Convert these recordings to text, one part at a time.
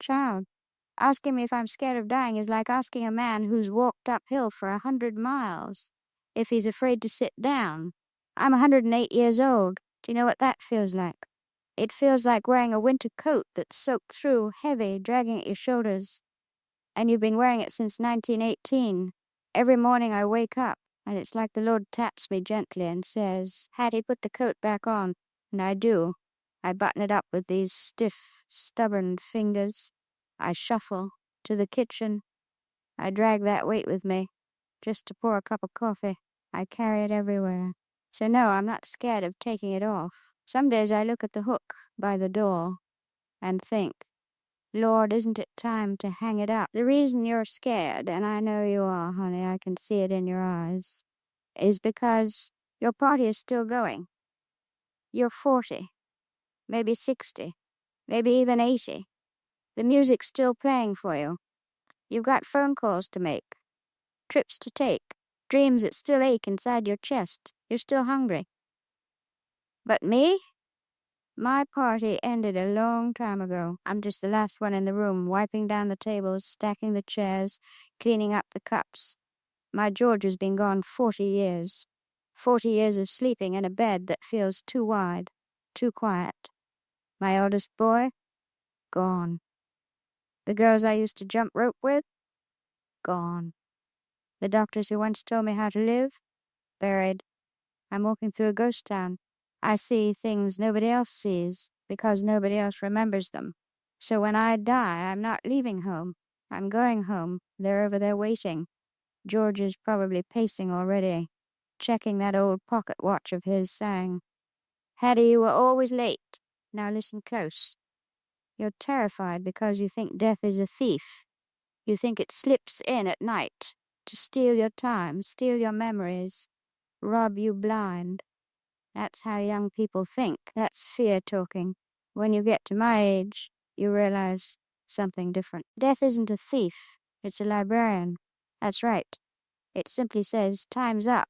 child. Asking me if I'm scared of dying is like asking a man who's walked uphill for 100 miles if he's afraid to sit down. I'm 108 years old. Do you know what that feels like? It feels like wearing a winter coat that's soaked through, heavy, dragging at your shoulders. And you've been wearing it since 1918. Every morning I wake up, and it's like the Lord taps me gently and says, "Hattie, put the coat back on." And I do. I button it up with these stiff, stubborn fingers. I shuffle to the kitchen. I drag that weight with me, just to pour a cup of coffee. I carry it everywhere. So no, I'm not scared of taking it off. Some days I look at the hook by the door and think, Lord, isn't it time to hang it up? The reason you're scared, and I know you are, honey, I can see it in your eyes, is because your party is still going. You're 40, maybe 60, maybe even 80. The music's still playing for you. You've got phone calls to make, trips to take, dreams that still ache inside your chest. You're still hungry. But me? My party ended a long time ago. I'm just the last one in the room, wiping down the tables, stacking the chairs, cleaning up the cups. My George has been gone 40 years. 40 years of sleeping in a bed that feels too wide, too quiet. My eldest boy? Gone. The girls I used to jump rope with? Gone. The doctors who once told me how to live? Buried. I'm walking through a ghost town. I see things nobody else sees because nobody else remembers them. So when I die, I'm not leaving home. I'm going home. They're over there waiting. George is probably pacing already, checking that old pocket watch of his, saying, "Hattie, you were always late. Now listen close. You're terrified because you think death is a thief. You think it slips in at night to steal your time, steal your memories, rob you blind. That's how young people think. That's fear talking. When you get to my age, you realize something different. Death isn't a thief. It's a librarian. That's right. It simply says, time's up.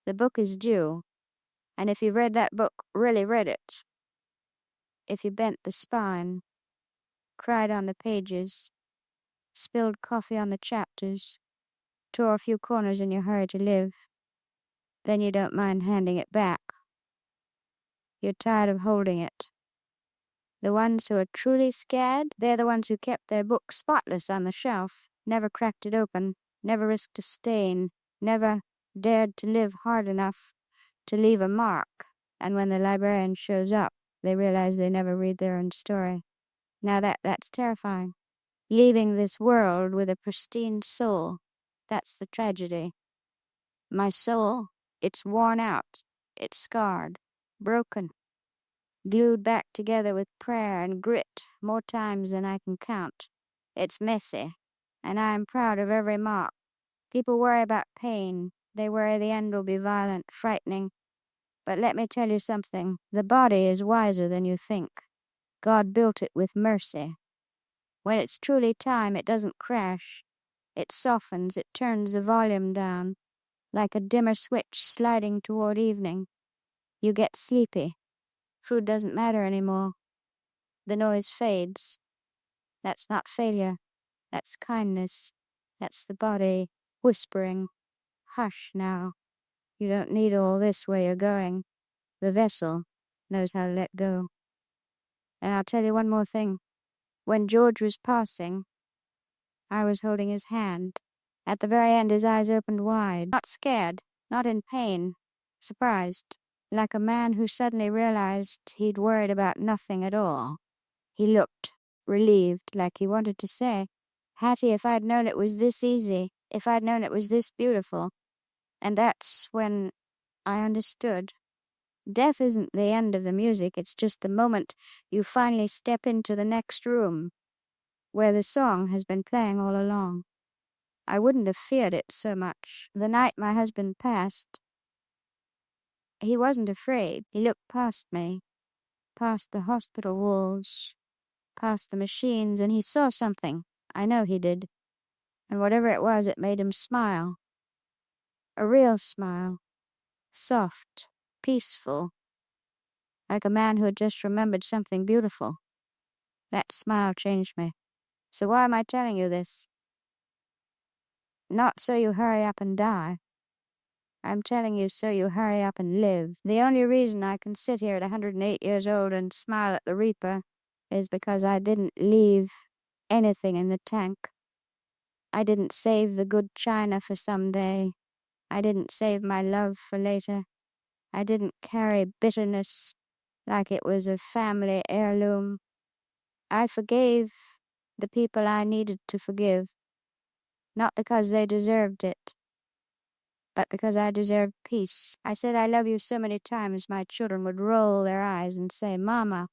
The book is due. And if you read that book, really read it, if you bent the spine, cried on the pages, spilled coffee on the chapters, tore a few corners in your hurry to live, then you don't mind handing it back. You're tired of holding it. The ones who are truly scared, they're the ones who kept their book spotless on the shelf, never cracked it open, never risked a stain, never dared to live hard enough to leave a mark. And when the librarian shows up, they realize they never read their own story. Now that's terrifying. Leaving this world with a pristine soul, that's the tragedy. My soul, it's worn out, it's scarred, broken, glued back together with prayer and grit more times than I can count. It's messy, and I am proud of every mark. People worry about pain. They worry the end will be violent, frightening. But let me tell you something. The body is wiser than you think. God built it with mercy. When it's truly time, it doesn't crash. It softens, it turns the volume down, like a dimmer switch sliding toward evening. You get sleepy. Food doesn't matter anymore. The noise fades. That's not failure. That's kindness. That's the body whispering, "Hush now. You don't need all this where you're going." The vessel knows how to let go. And I'll tell you one more thing. When George was passing, I was holding his hand. At the very end, his eyes opened wide. Not scared, not in pain, surprised. Like a man who suddenly realized he'd worried about nothing at all. He looked relieved, like he wanted to say, "Hattie, if I'd known it was this easy, if I'd known it was this beautiful." And that's when I understood. Death isn't the end of the music, it's just the moment you finally step into the next room, where the song has been playing all along. I wouldn't have feared it so much. The night my husband passed, he wasn't afraid. He looked past me, past the hospital walls, past the machines, and he saw something. I know he did. And whatever it was, it made him smile. A real smile. Soft, peaceful, like a man who had just remembered something beautiful. That smile changed me. So why am I telling you this? Not so you hurry up and die. I'm telling you so you hurry up and live. The only reason I can sit here at 108 years old and smile at the Reaper is because I didn't leave anything in the tank. I didn't save the good china for someday. I didn't save my love for later. I didn't carry bitterness like it was a family heirloom. I forgave the people I needed to forgive, not because they deserved it, but because I deserved peace. I said I love you so many times my children would roll their eyes and say, Mama,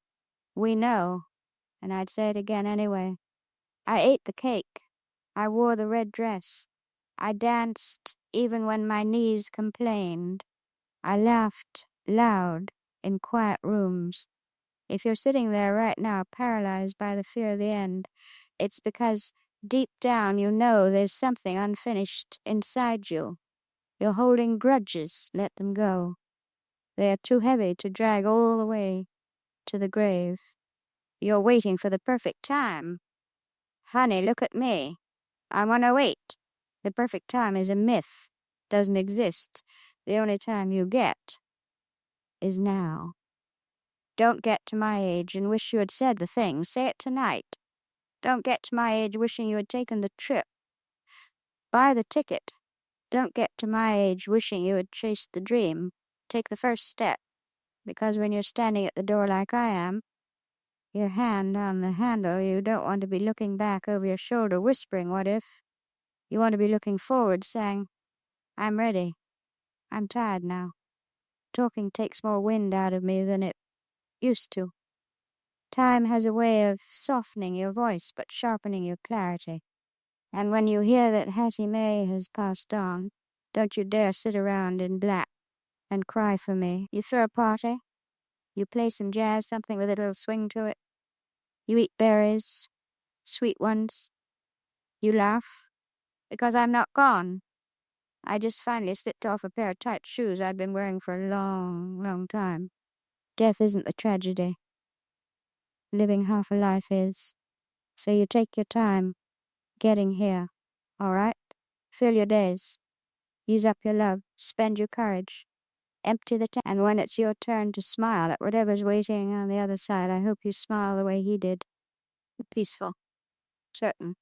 we know. And I'd say it again anyway. I ate the cake. I wore the red dress. I danced even when my knees complained. I laughed loud in quiet rooms. If you're sitting there right now paralyzed by the fear of the end, it's because deep down you know there's something unfinished inside you. You're holding grudges. Let them go. They are too heavy to drag all the way to the grave. You're waiting for the perfect time. Honey, look at me. I'm 108. The perfect time is a myth. Doesn't exist. The only time you get is now. Don't get to my age and wish you had said the thing. Say it tonight. Don't get to my age wishing you had taken the trip. Buy the ticket. Don't get to my age wishing you had chased the dream. Take the first step. Because when you're standing at the door like I am, your hand on the handle, you don't want to be looking back over your shoulder whispering, what if? You want to be looking forward saying, I'm ready. I'm tired now. Talking takes more wind out of me than it used to. Time has a way of softening your voice but sharpening your clarity. And when you hear that Hattie Mae has passed on, don't you dare sit around in black and cry for me. You throw a party. You play some jazz, something with a little swing to it. You eat berries, sweet ones. You laugh, because I'm not gone. I just finally slipped off a pair of tight shoes I'd been wearing for a long, long time. Death isn't the tragedy. Living half a life is. So you take your time getting here, all right? Fill your days. Use up your love. Spend your courage. Empty the tank. And when it's your turn to smile at whatever's waiting on the other side, I hope you smile the way he did. Peaceful. Certain.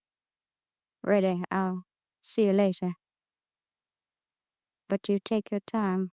Ready. I'll see you later. But you take your time.